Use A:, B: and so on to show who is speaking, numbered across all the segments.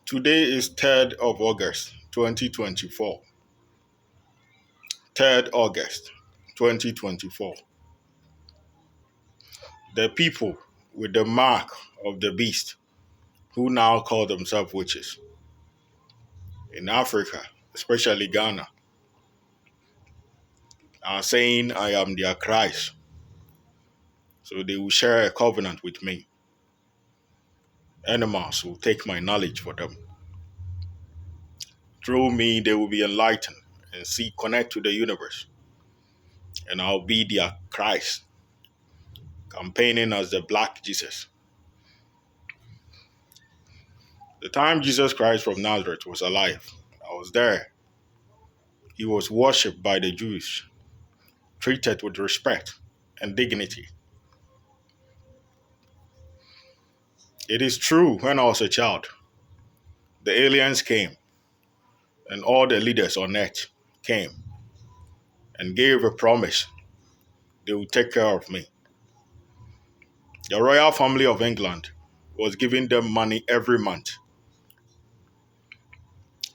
A: Today is 3rd of August 2024. 3rd August 2024. The people with the mark of the beast, who now call themselves witches, in Africa, especially Ghana, are saying I am their Christ. So they will share a covenant with me. Animals will take my knowledge for them. Through me, they will be enlightened and see, connect to the universe. And I'll be their Christ, campaigning as the Black Jesus. The time Jesus Christ from Nazareth was alive, I was there. He was worshipped by the Jews, treated with respect and dignity. It is true, when I was a child, the aliens came and all the leaders on earth came and gave a promise they would take care of me. The royal family of England was giving them money every month.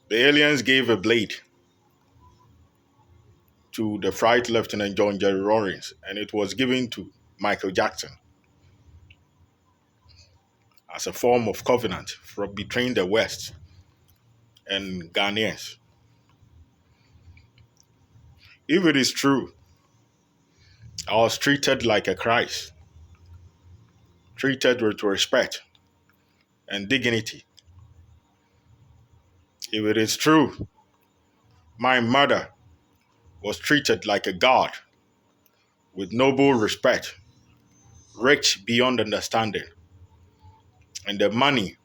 A: The aliens gave a blade to the Flight Lieutenant John Jerry Rawlings, and it was given to Michael Jackson as a form of covenant from between the West and Ghanaians. If it is true, I was treated like a Christ, treated with respect and dignity. If it is true, my mother was treated like a god with noble respect, rich beyond understanding, and the money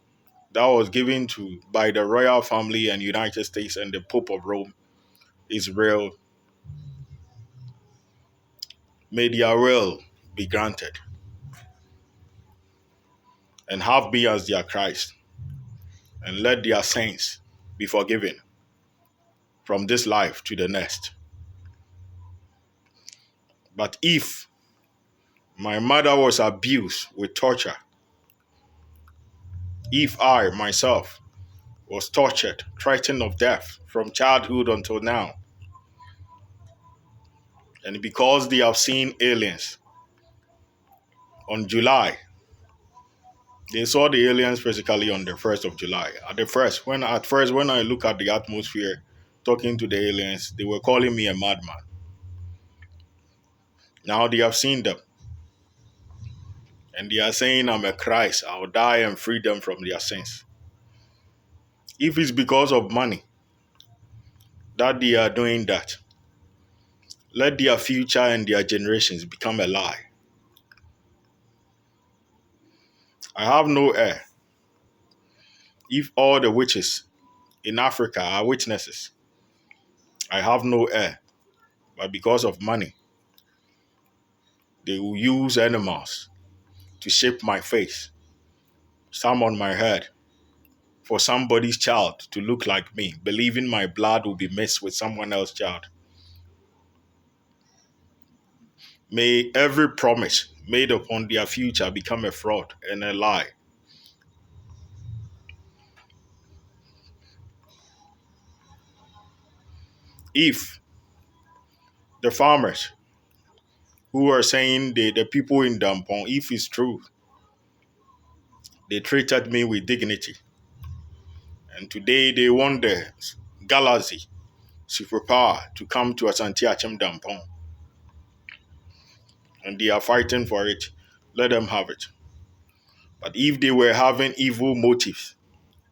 A: that was given to by the royal family and United States and the Pope of Rome, Israel, may their will be granted and have me as their Christ, and let their sins be forgiven from this life to the next. But if my mother was abused with torture, if I myself was tortured, threatened of death from childhood until now, and because they have seen aliens on July, they saw the aliens physically on the 1st of July. At first, when I look at the atmosphere, talking to the aliens, they were calling me a madman. Now they have seen them, and they are saying I'm a Christ. I'll die and free them from their sins. If it's because of money that they are doing that, let their future and their generations become a lie. I have no heir. If all the witches in Africa are witnesses, I have no heir. But because of money, they will use animals to shape my face, some on my head, for somebody's child to look like me, believing my blood will be mixed with someone else's child. May every promise made upon their future become a fraud and a lie. If the farmers who are saying the people in Dampon, if it's true, they treated me with dignity, and today they want the galaxy superpower to come to Asante Achem Dampon, and they are fighting for it, let them have it. But if they were having evil motives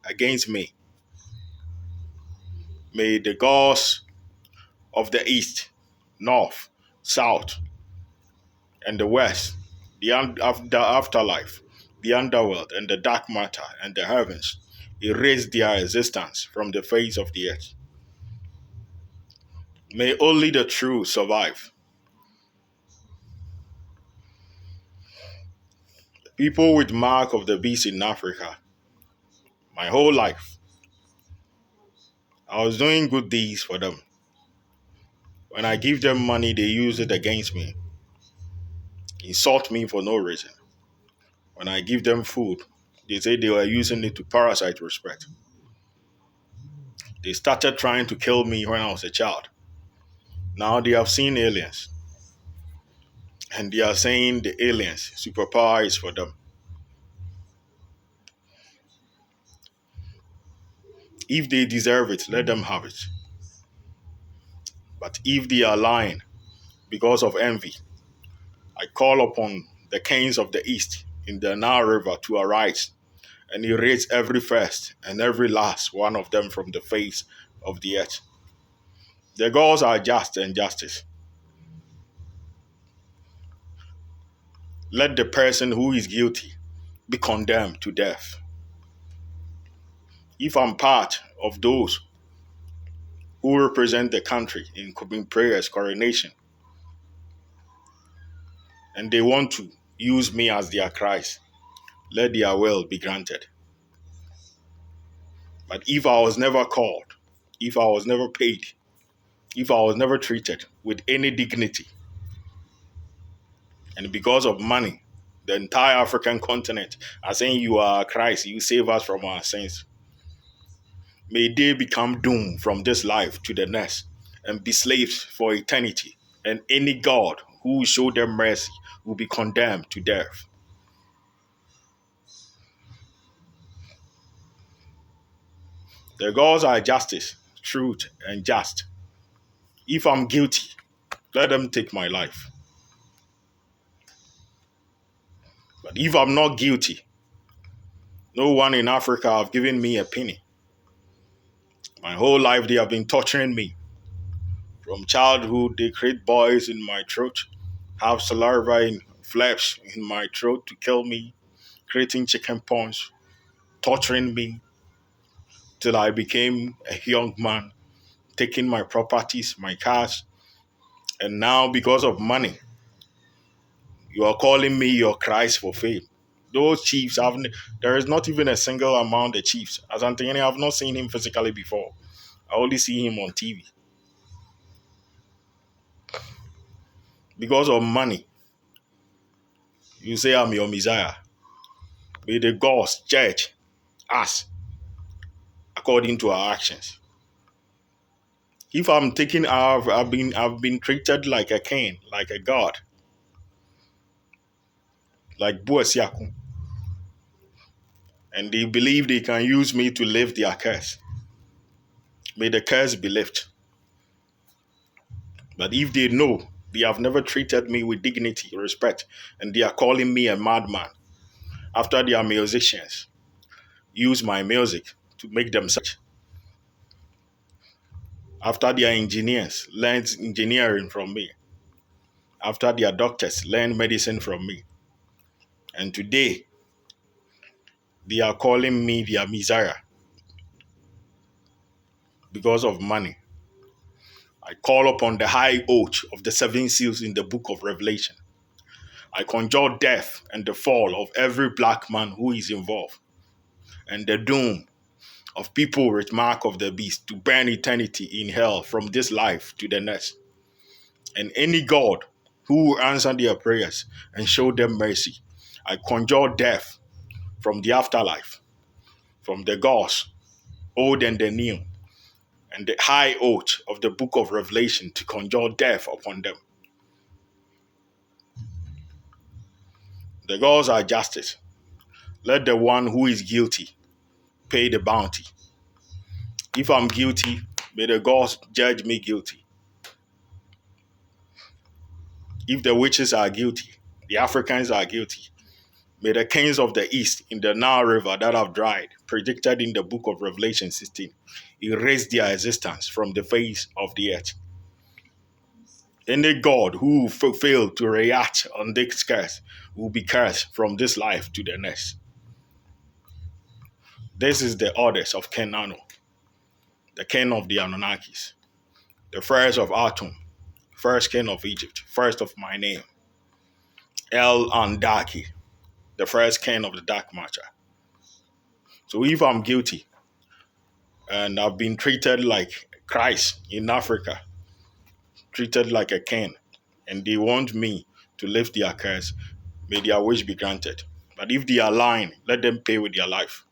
A: against me, may the gods of the east, north, south, and the west, the afterlife, the underworld, and the dark matter, and the heavens, erase their existence from the face of the earth. May only the true survive. People with mark of the beast in Africa, my whole life, I was doing good deeds for them. When I give them money, they use it against me, insult me for no reason. When I give them food, they say they are using it to parasite respect. They started trying to kill me when I was a child. Now they have seen aliens and they are saying the aliens superpower is for them. If they deserve it, let them have it. But if they are lying because of envy, I call upon the kings of the east in the Nile River to arise and erase every first and every last one of them from the face of the earth. The gods are just and justice. Let the person who is guilty be condemned to death. If I'm part of those who represent the country in prayers, coronation, and they want to use me as their Christ, let their will be granted. But if I was never called, if I was never paid, if I was never treated with any dignity, and because of money, the entire African continent are saying you are Christ, you save us from our sins, may they become doomed from this life to the next and be slaves for eternity. And any God who will show them mercy will be condemned to death. The gods are justice, truth, and just. If I'm guilty, let them take my life. But if I'm not guilty, no one in Africa have given me a penny. My whole life they have been torturing me. From childhood, they create boils in my throat, have saliva in flaps in my throat to kill me, creating chicken pox, torturing me till I became a young man, taking my properties, my cars, and now because of money, you are calling me your Christ for fame. Those chiefs have there is not even a single among the chiefs. As Anthony, I've not seen him physically before. I only see him on TV. Because of money, you say I'm your Messiah. May the gods judge us according to our actions. If I'm taking I've been treated like a king, like a god, like Bleu, and they believe they can use me to lift their curse. May the curse be lifted. But if they know they have never treated me with dignity, respect, and they are calling me a madman, after their musicians use my music to make them such, after their engineers learn engineering from me, after their doctors learn medicine from me, and today they are calling me their Messiah because of money. I call upon the high oath of the seven seals in the book of Revelation. I conjure death and the fall of every black man who is involved, and the doom of people with mark of the beast to burn eternity in hell from this life to the next. And any God who will answer their prayers and show them mercy, I conjure death from the afterlife, from the gods, old and the new, and the high oath of the book of Revelation to conjure death upon them. The gods are justice. Let the one who is guilty pay the bounty. If I'm guilty, may the gods judge me guilty. If the witches are guilty, the Africans are guilty, may the kings of the east in the Nile River that have dried, predicted in the book of Revelation 16, erase their existence from the face of the earth. Any God who failed to react on this curse will be cursed from this life to the next. This is the orders of King Nano, the king of the Anunnakis, the first of Atum, first king of Egypt, first of my name, El Andaki, the first king of the Dark Matter. So if I'm guilty and I've been treated like Christ in Africa, treated like a king, and they want me to lift their curse, may their wish be granted. But if they are lying, let them pay with their life.